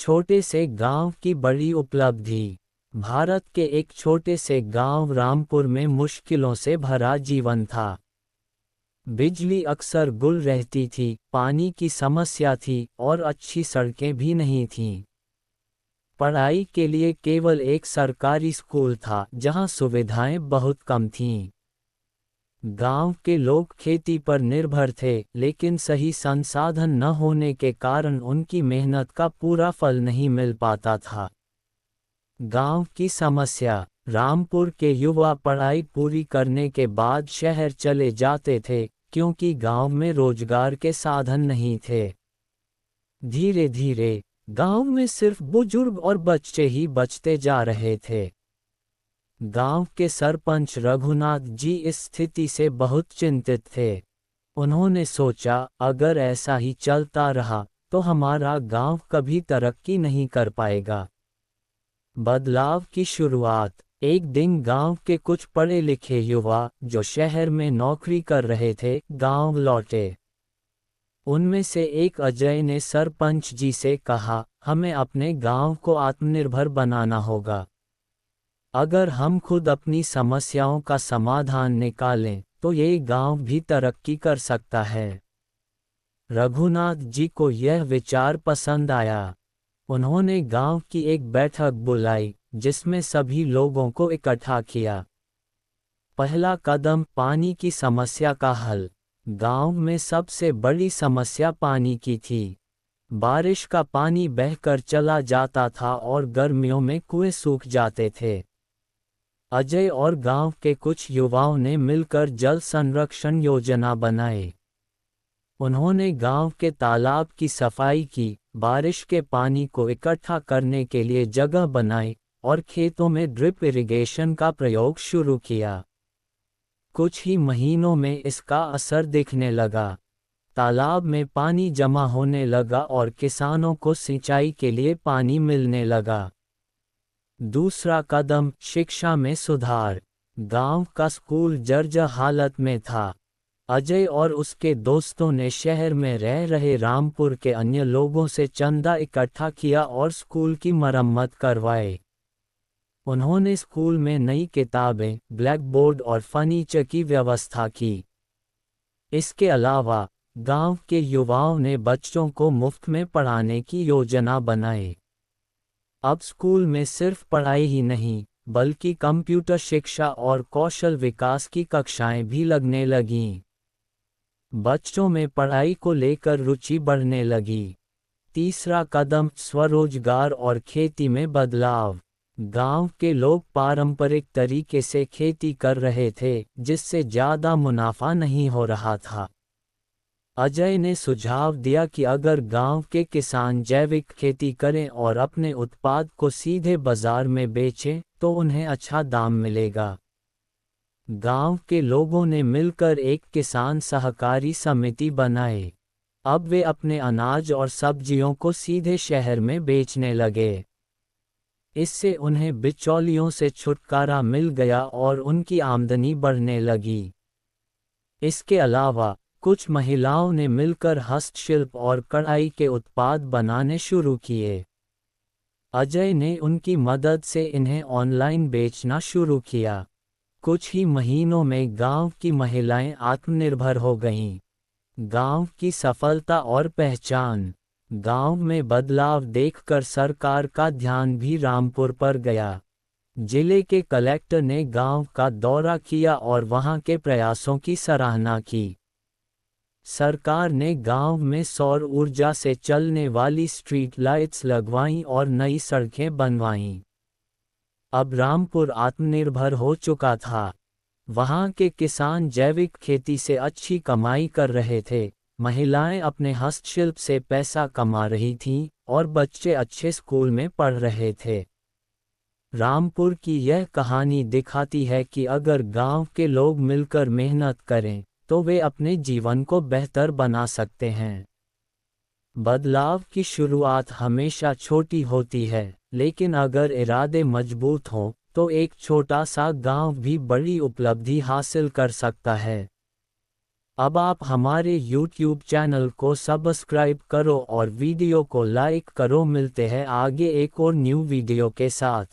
छोटे से गांव की बड़ी उपलब्धि। भारत के एक छोटे से गांव रामपुर में मुश्किलों से भरा जीवन था। बिजली अक्सर गुल रहती थी, पानी की समस्या थी और अच्छी सड़कें भी नहीं थीं। पढ़ाई के लिए केवल एक सरकारी स्कूल था जहां सुविधाएं बहुत कम थीं। गांव के लोग खेती पर निर्भर थे, लेकिन सही संसाधन न होने के कारण उनकी मेहनत का पूरा फल नहीं मिल पाता था। गांव की समस्या। रामपुर के युवा पढ़ाई पूरी करने के बाद शहर चले जाते थे, क्योंकि गांव में रोजगार के साधन नहीं थे। धीरे धीरे गांव में सिर्फ बुजुर्ग और बच्चे ही बचते जा रहे थे। गांव के सरपंच रघुनाथ जी इस स्थिति से बहुत चिंतित थे। उन्होंने सोचा, अगर ऐसा ही चलता रहा तो हमारा गांव कभी तरक्की नहीं कर पाएगा। बदलाव की शुरुआत। एक दिन गांव के कुछ पढ़े लिखे युवा जो शहर में नौकरी कर रहे थे, गांव लौटे। उनमें से एक अजय ने सरपंच जी से कहा, हमें अपने गांव को आत्मनिर्भर बनाना होगा। अगर हम खुद अपनी समस्याओं का समाधान निकालें तो ये गांव भी तरक्की कर सकता है। रघुनाथ जी को यह विचार पसंद आया। उन्होंने गांव की एक बैठक बुलाई, जिसमें सभी लोगों को इकट्ठा किया। पहला कदम, पानी की समस्या का हल। गांव में सबसे बड़ी समस्या पानी की थी। बारिश का पानी बहकर चला जाता था और गर्मियों में कुएं सूख जाते थे। अजय और गांव के कुछ युवाओं ने मिलकर जल संरक्षण योजना बनाई। उन्होंने गांव के तालाब की सफाई की, बारिश के पानी को इकट्ठा करने के लिए जगह बनाई और खेतों में ड्रिप इरिगेशन का प्रयोग शुरू किया। कुछ ही महीनों में इसका असर दिखने लगा। तालाब में पानी जमा होने लगा और किसानों को सिंचाई के लिए पानी मिलने लगा। दूसरा कदम, शिक्षा में सुधार। गांव का स्कूल जर्जर हालत में था। अजय और उसके दोस्तों ने शहर में रह रहे रामपुर के अन्य लोगों से चंदा इकट्ठा किया और स्कूल की मरम्मत करवाई। उन्होंने स्कूल में नई किताबें, ब्लैक बोर्ड और फर्नीचर की व्यवस्था की। इसके अलावा गांव के युवाओं ने बच्चों को मुफ्त में पढ़ाने की योजना बनाई। अब स्कूल में सिर्फ पढ़ाई ही नहीं, बल्कि कंप्यूटर शिक्षा और कौशल विकास की कक्षाएं भी लगने लगीं। बच्चों में पढ़ाई को लेकर रुचि बढ़ने लगी। तीसरा कदम, स्वरोजगार और खेती में बदलाव। गांव के लोग पारंपरिक तरीके से खेती कर रहे थे, जिससे ज़्यादा मुनाफा नहीं हो रहा था। अजय ने सुझाव दिया कि अगर गांव के किसान जैविक खेती करें और अपने उत्पाद को सीधे बाजार में बेचें, तो उन्हें अच्छा दाम मिलेगा। गांव के लोगों ने मिलकर एक किसान सहकारी समिति बनाई। अब वे अपने अनाज और सब्जियों को सीधे शहर में बेचने लगे। इससे उन्हें बिचौलियों से छुटकारा मिल गया और उनकी आमदनी बढ़ने लगी। इसके अलावा कुछ महिलाओं ने मिलकर हस्तशिल्प और कढ़ाई के उत्पाद बनाने शुरू किए। अजय ने उनकी मदद से इन्हें ऑनलाइन बेचना शुरू किया। कुछ ही महीनों में गांव की महिलाएं आत्मनिर्भर हो गईं। गांव की सफलता और पहचान। गांव में बदलाव देखकर सरकार का ध्यान भी रामपुर पर गया। जिले के कलेक्टर ने गांव का दौरा किया और वहां के प्रयासों की सराहना की। सरकार ने गांव में सौर ऊर्जा से चलने वाली स्ट्रीट लाइट्स लगवाईं और नई सड़कें बनवाईं। अब रामपुर आत्मनिर्भर हो चुका था। वहां के किसान जैविक खेती से अच्छी कमाई कर रहे थे, महिलाएं अपने हस्तशिल्प से पैसा कमा रही थीं और बच्चे अच्छे स्कूल में पढ़ रहे थे। रामपुर की यह कहानी दिखाती है कि अगर गांव के लोग मिलकर मेहनत करें तो वे अपने जीवन को बेहतर बना सकते हैं। बदलाव की शुरुआत हमेशा छोटी होती है, लेकिन अगर इरादे मजबूत हों तो एक छोटा सा गांव भी बड़ी उपलब्धि हासिल कर सकता है। अब आप हमारे YouTube चैनल को सब्सक्राइब करो और वीडियो को लाइक करो। मिलते हैं आगे एक और न्यू वीडियो के साथ।